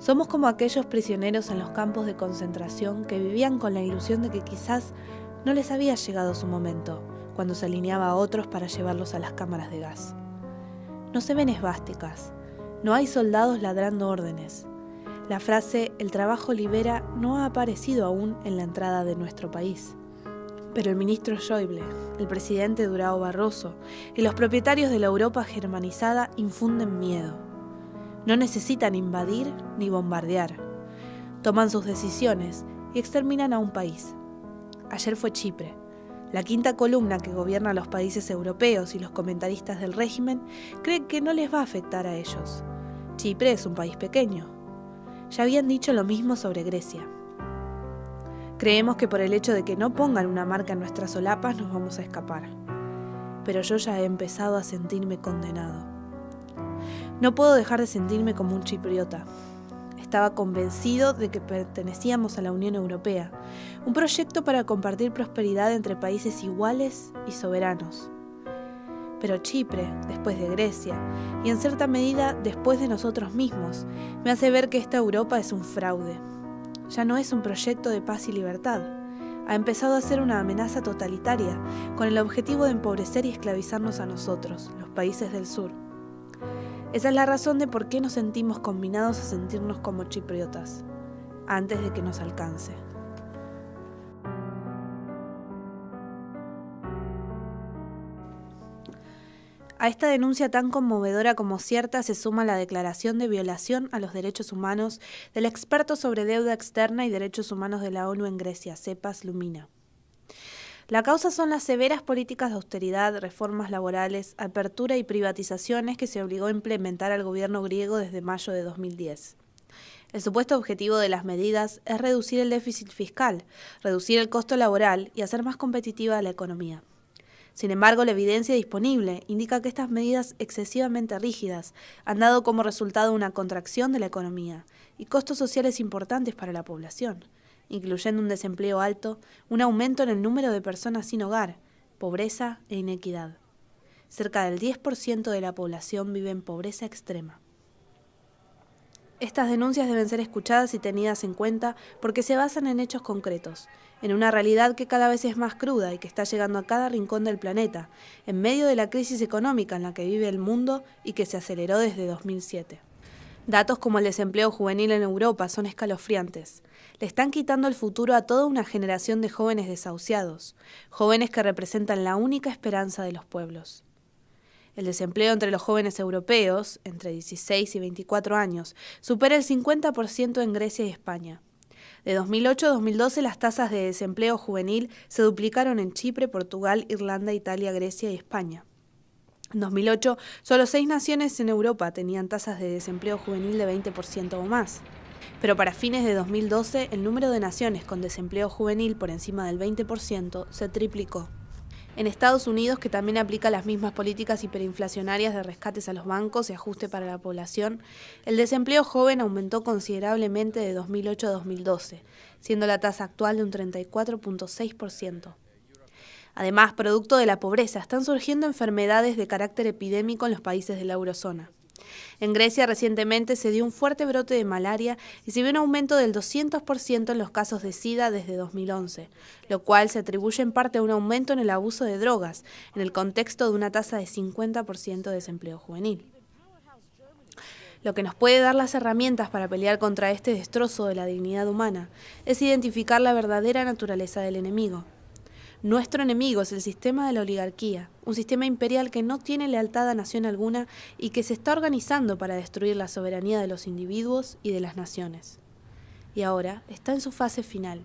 Somos como aquellos prisioneros en los campos de concentración que vivían con la ilusión de que quizás no les había llegado su momento, cuando se alineaba a otros para llevarlos a las cámaras de gas. No se ven esvásticas, no hay soldados ladrando órdenes. La frase "el trabajo libera" no ha aparecido aún en la entrada de nuestro país. Pero el ministro Schäuble, el presidente Durão Barroso y los propietarios de la Europa germanizada infunden miedo. No necesitan invadir ni bombardear. Toman sus decisiones y exterminan a un país. Ayer fue Chipre. La quinta columna que gobierna los países europeos y los comentaristas del régimen creen que no les va a afectar a ellos. Chipre es un país pequeño. Ya habían dicho lo mismo sobre Grecia. Creemos que por el hecho de que no pongan una marca en nuestras solapas nos vamos a escapar. Pero yo ya he empezado a sentirme condenado. No puedo dejar de sentirme como un chipriota. Estaba convencido de que pertenecíamos a la Unión Europea, un proyecto para compartir prosperidad entre países iguales y soberanos. Pero Chipre, después de Grecia, y en cierta medida después de nosotros mismos, me hace ver que esta Europa es un fraude. Ya no es un proyecto de paz y libertad. Ha empezado a ser una amenaza totalitaria, con el objetivo de empobrecer y esclavizarnos a nosotros, los países del sur. Esa es la razón de por qué nos sentimos combinados a sentirnos como chipriotas, antes de que nos alcance. A esta denuncia tan conmovedora como cierta se suma la declaración de violación a los derechos humanos del experto sobre deuda externa y derechos humanos de la ONU en Grecia, Tseppas Lumina. La causa son las severas políticas de austeridad, reformas laborales, apertura y privatizaciones que se obligó a implementar al gobierno griego desde mayo de 2010. El supuesto objetivo de las medidas es reducir el déficit fiscal, reducir el costo laboral y hacer más competitiva la economía. Sin embargo, la evidencia disponible indica que estas medidas excesivamente rígidas han dado como resultado una contracción de la economía y costos sociales importantes para la población, incluyendo un desempleo alto, un aumento en el número de personas sin hogar, pobreza e inequidad. Cerca del 10% de la población vive en pobreza extrema. Estas denuncias deben ser escuchadas y tenidas en cuenta porque se basan en hechos concretos, en una realidad que cada vez es más cruda y que está llegando a cada rincón del planeta, en medio de la crisis económica en la que vive el mundo y que se aceleró desde 2007. Datos como el desempleo juvenil en Europa son escalofriantes. Le están quitando el futuro a toda una generación de jóvenes desahuciados, jóvenes que representan la única esperanza de los pueblos. El desempleo entre los jóvenes europeos, entre 16 y 24 años, supera el 50% en Grecia y España. De 2008 a 2012 las tasas de desempleo juvenil se duplicaron en Chipre, Portugal, Irlanda, Italia, Grecia y España. En 2008, solo 6 naciones en Europa tenían tasas de desempleo juvenil de 20% o más. Pero para fines de 2012, el número de naciones con desempleo juvenil por encima del 20% se triplicó. En Estados Unidos, que también aplica las mismas políticas hiperinflacionarias de rescates a los bancos y ajuste para la población, el desempleo joven aumentó considerablemente de 2008 a 2012, siendo la tasa actual de un 34.6%. Además, producto de la pobreza, están surgiendo enfermedades de carácter epidémico en los países de la eurozona. En Grecia recientemente se dio un fuerte brote de malaria y se vio un aumento del 200% en los casos de SIDA desde 2011, lo cual se atribuye en parte a un aumento en el abuso de drogas, en el contexto de una tasa de 50% de desempleo juvenil. Lo que nos puede dar las herramientas para pelear contra este destrozo de la dignidad humana es identificar la verdadera naturaleza del enemigo. Nuestro enemigo es el sistema de la oligarquía, un sistema imperial que no tiene lealtad a nación alguna y que se está organizando para destruir la soberanía de los individuos y de las naciones. Y ahora está en su fase final.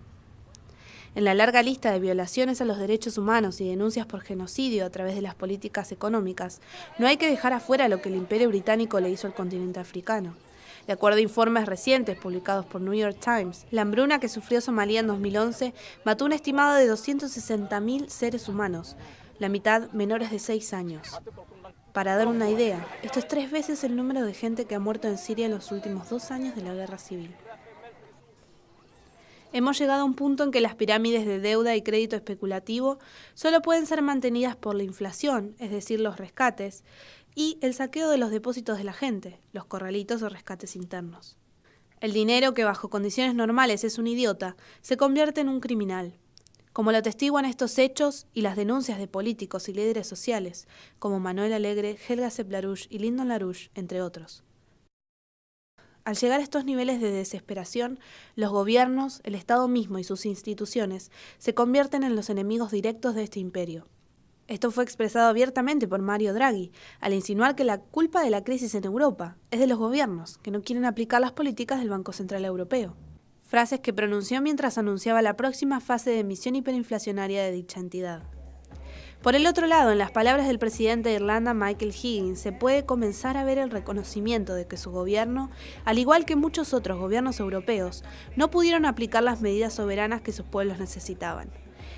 En la larga lista de violaciones a los derechos humanos y denuncias por genocidio a través de las políticas económicas, no hay que dejar afuera lo que el Imperio Británico le hizo al continente africano. De acuerdo a informes recientes publicados por New York Times, la hambruna que sufrió Somalia en 2011 mató un estimado de 260.000 seres humanos, la mitad menores de 6 años. Para dar una idea, esto es 3 veces el número de gente que ha muerto en Siria en los últimos 2 años de la guerra civil. Hemos llegado a un punto en que las pirámides de deuda y crédito especulativo solo pueden ser mantenidas por la inflación, es decir, los rescates, y el saqueo de los depósitos de la gente, los corralitos o rescates internos. El dinero, que bajo condiciones normales es un idiota, se convierte en un criminal. Como lo atestiguan estos hechos y las denuncias de políticos y líderes sociales, como Manuel Alegre, Helga Sepp-Larouche y Lyndon LaRouche, entre otros. Al llegar a estos niveles de desesperación, los gobiernos, el Estado mismo y sus instituciones se convierten en los enemigos directos de este imperio. Esto fue expresado abiertamente por Mario Draghi, al insinuar que la culpa de la crisis en Europa es de los gobiernos, que no quieren aplicar las políticas del Banco Central Europeo. Frases que pronunció mientras anunciaba la próxima fase de emisión hiperinflacionaria de dicha entidad. Por el otro lado, en las palabras del presidente de Irlanda, Michael Higgins, se puede comenzar a ver el reconocimiento de que su gobierno, al igual que muchos otros gobiernos europeos, no pudieron aplicar las medidas soberanas que sus pueblos necesitaban.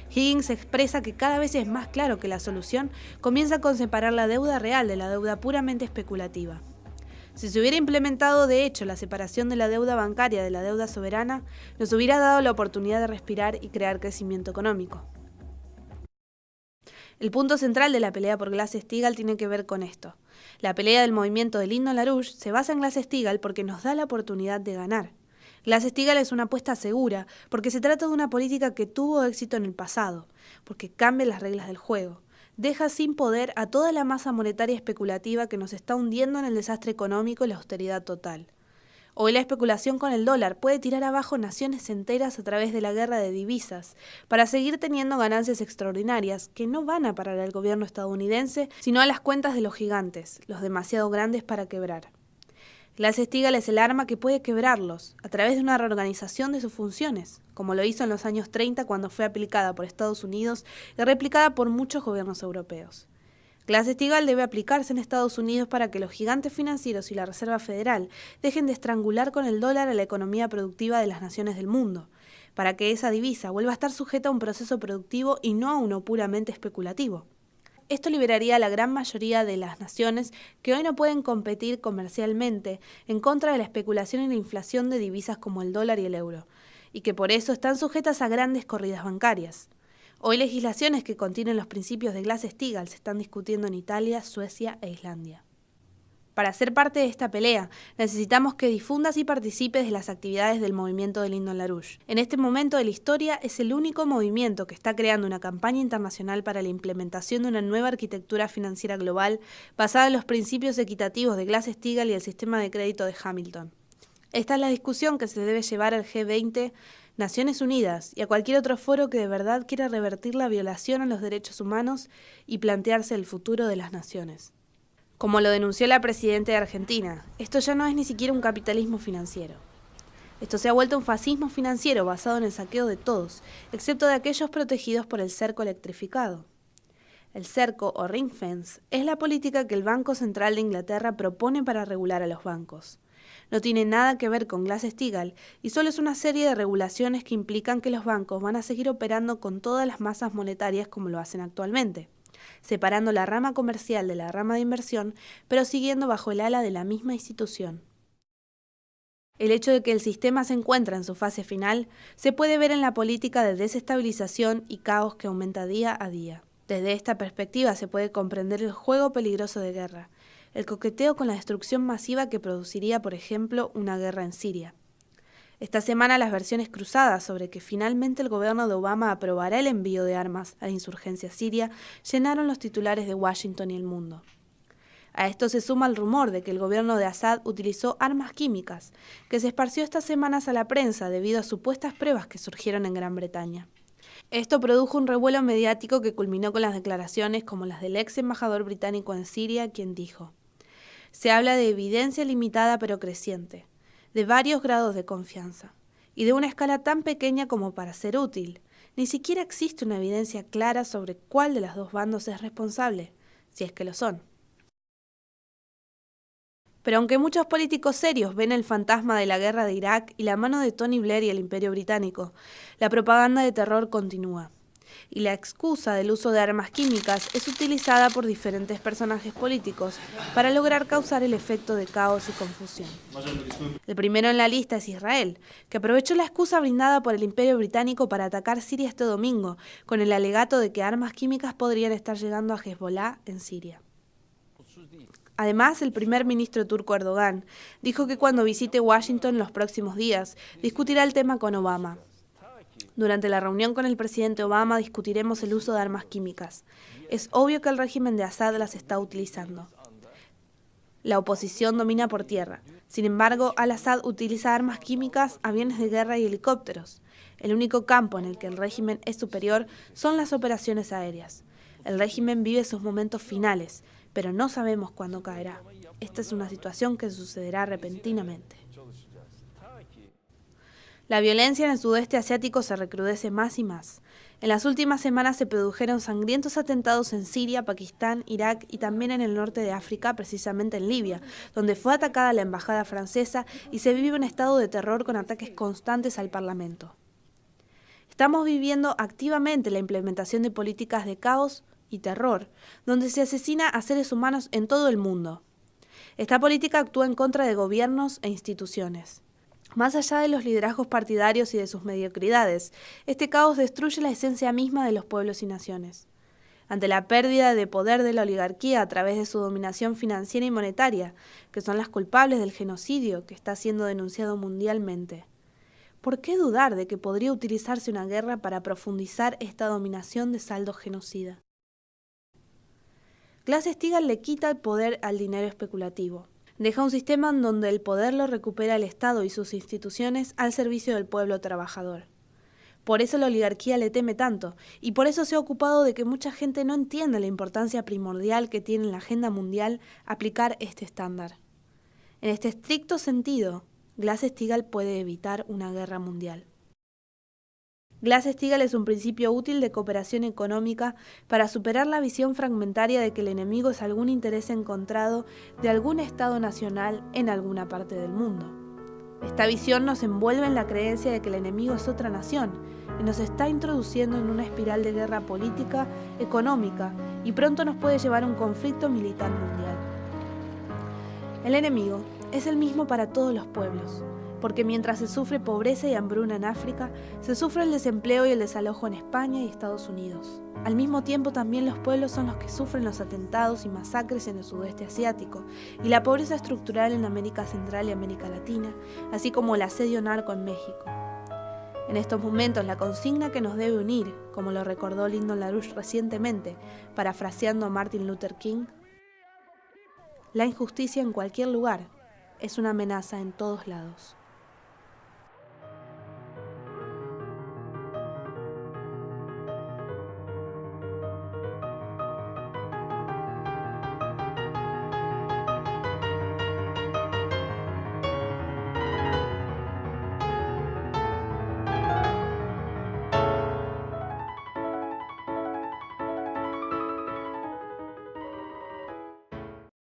Higgins expresa que cada vez es más claro que la solución comienza con separar la deuda real de la deuda puramente especulativa. Si se hubiera implementado de hecho la separación de la deuda bancaria de la deuda soberana, nos hubiera dado la oportunidad de respirar y crear crecimiento económico. El punto central de la pelea por Glass-Steagall tiene que ver con esto. La pelea del movimiento de Lyndon LaRouche se basa en Glass-Steagall porque nos da la oportunidad de ganar. Glass-Steagall es una apuesta segura porque se trata de una política que tuvo éxito en el pasado, porque cambia las reglas del juego. Deja sin poder a toda la masa monetaria especulativa que nos está hundiendo en el desastre económico y la austeridad total. Hoy la especulación con el dólar puede tirar abajo naciones enteras a través de la guerra de divisas para seguir teniendo ganancias extraordinarias que no van a parar al gobierno estadounidense, sino a las cuentas de los gigantes, los demasiado grandes para quebrar. Glass-Steagall es el arma que puede quebrarlos a través de una reorganización de sus funciones, como lo hizo en los años 30 cuando fue aplicada por Estados Unidos y replicada por muchos gobiernos europeos. Glass-Steagall debe aplicarse en Estados Unidos para que los gigantes financieros y la Reserva Federal dejen de estrangular con el dólar a la economía productiva de las naciones del mundo, para que esa divisa vuelva a estar sujeta a un proceso productivo y no a uno puramente especulativo. Esto liberaría a la gran mayoría de las naciones que hoy no pueden competir comercialmente en contra de la especulación y la inflación de divisas como el dólar y el euro, y que por eso están sujetas a grandes corridas bancarias. Hoy legislaciones que contienen los principios de Glass-Steagall se están discutiendo en Italia, Suecia e Islandia. Para ser parte de esta pelea, necesitamos que difundas y participes de las actividades del movimiento de Lyndon LaRouche. En este momento de la historia es el único movimiento que está creando una campaña internacional para la implementación de una nueva arquitectura financiera global basada en los principios equitativos de Glass-Steagall y el sistema de crédito de Hamilton. Esta es la discusión que se debe llevar al G20, Naciones Unidas y a cualquier otro foro que de verdad quiera revertir la violación a los derechos humanos y plantearse el futuro de las naciones. Como lo denunció la presidenta de Argentina, esto ya no es ni siquiera un capitalismo financiero. Esto se ha vuelto un fascismo financiero basado en el saqueo de todos, excepto de aquellos protegidos por el cerco electrificado. El cerco o ring fence es la política que el Banco Central de Inglaterra propone para regular a los bancos. No tiene nada que ver con Glass-Steagall y solo es una serie de regulaciones que implican que los bancos van a seguir operando con todas las masas monetarias como lo hacen actualmente, separando la rama comercial de la rama de inversión, pero siguiendo bajo el ala de la misma institución. El hecho de que el sistema se encuentra en su fase final se puede ver en la política de desestabilización y caos que aumenta día a día. Desde esta perspectiva se puede comprender el juego peligroso de guerra, el coqueteo con la destrucción masiva que produciría, por ejemplo, una guerra en Siria. Esta semana las versiones cruzadas sobre que finalmente el gobierno de Obama aprobará el envío de armas a la insurgencia siria llenaron los titulares de Washington y El Mundo. A esto se suma el rumor de que el gobierno de Assad utilizó armas químicas, que se esparció estas semanas a la prensa debido a supuestas pruebas que surgieron en Gran Bretaña. Esto produjo un revuelo mediático que culminó con las declaraciones como las del ex embajador británico en Siria, quien dijo: "Se habla de evidencia limitada pero creciente, de varios grados de confianza, y de una escala tan pequeña como para ser útil. Ni siquiera existe una evidencia clara sobre cuál de los dos bandos es responsable, si es que lo son". Pero aunque muchos políticos serios ven el fantasma de la guerra de Irak y la mano de Tony Blair y el Imperio Británico, la propaganda de terror continúa. Y la excusa del uso de armas químicas es utilizada por diferentes personajes políticos para lograr causar el efecto de caos y confusión. El primero en la lista es Israel, que aprovechó la excusa brindada por el Imperio Británico para atacar Siria este domingo, con el alegato de que armas químicas podrían estar llegando a Hezbollah en Siria. Además, el primer ministro turco Erdogan dijo que cuando visite Washington en los próximos días, discutirá el tema con Obama. Durante la reunión con el presidente Obama discutiremos el uso de armas químicas. Es obvio que el régimen de Assad las está utilizando. La oposición domina por tierra. Sin embargo, al-Assad utiliza armas químicas, aviones de guerra y helicópteros. El único campo en el que el régimen es superior son las operaciones aéreas. El régimen vive sus momentos finales, pero no sabemos cuándo caerá. Esta es una situación que sucederá repentinamente. La violencia en el sudeste asiático se recrudece más y más. En las últimas semanas se produjeron sangrientos atentados en Siria, Pakistán, Irak y también en el norte de África, precisamente en Libia, donde fue atacada la embajada francesa y se vive un estado de terror con ataques constantes al Parlamento. Estamos viviendo activamente la implementación de políticas de caos y terror, donde se asesina a seres humanos en todo el mundo. Esta política actúa en contra de gobiernos e instituciones. Más allá de los liderazgos partidarios y de sus mediocridades, este caos destruye la esencia misma de los pueblos y naciones. Ante la pérdida de poder de la oligarquía a través de su dominación financiera y monetaria, que son las culpables del genocidio que está siendo denunciado mundialmente, ¿por qué dudar de que podría utilizarse una guerra para profundizar esta dominación de saldo genocida? Glass-Steagall le quita el poder al dinero especulativo. Deja un sistema en donde el poder lo recupera el Estado y sus instituciones al servicio del pueblo trabajador. Por eso la oligarquía le teme tanto, y por eso se ha ocupado de que mucha gente no entienda la importancia primordial que tiene en la agenda mundial aplicar este estándar. En este estricto sentido, Glass-Steagall puede evitar una guerra mundial. Glass-Steagall es un principio útil de cooperación económica para superar la visión fragmentaria de que el enemigo es algún interés encontrado de algún Estado nacional en alguna parte del mundo. Esta visión nos envuelve en la creencia de que el enemigo es otra nación y nos está introduciendo en una espiral de guerra política, económica y pronto nos puede llevar a un conflicto militar mundial. El enemigo es el mismo para todos los pueblos, porque mientras se sufre pobreza y hambruna en África, se sufre el desempleo y el desalojo en España y Estados Unidos. Al mismo tiempo, también los pueblos son los que sufren los atentados y masacres en el sudeste asiático y la pobreza estructural en América Central y América Latina, así como el asedio narco en México. En estos momentos, la consigna que nos debe unir, como lo recordó Lyndon LaRouche recientemente, parafraseando a Martin Luther King, la injusticia en cualquier lugar es una amenaza en todos lados.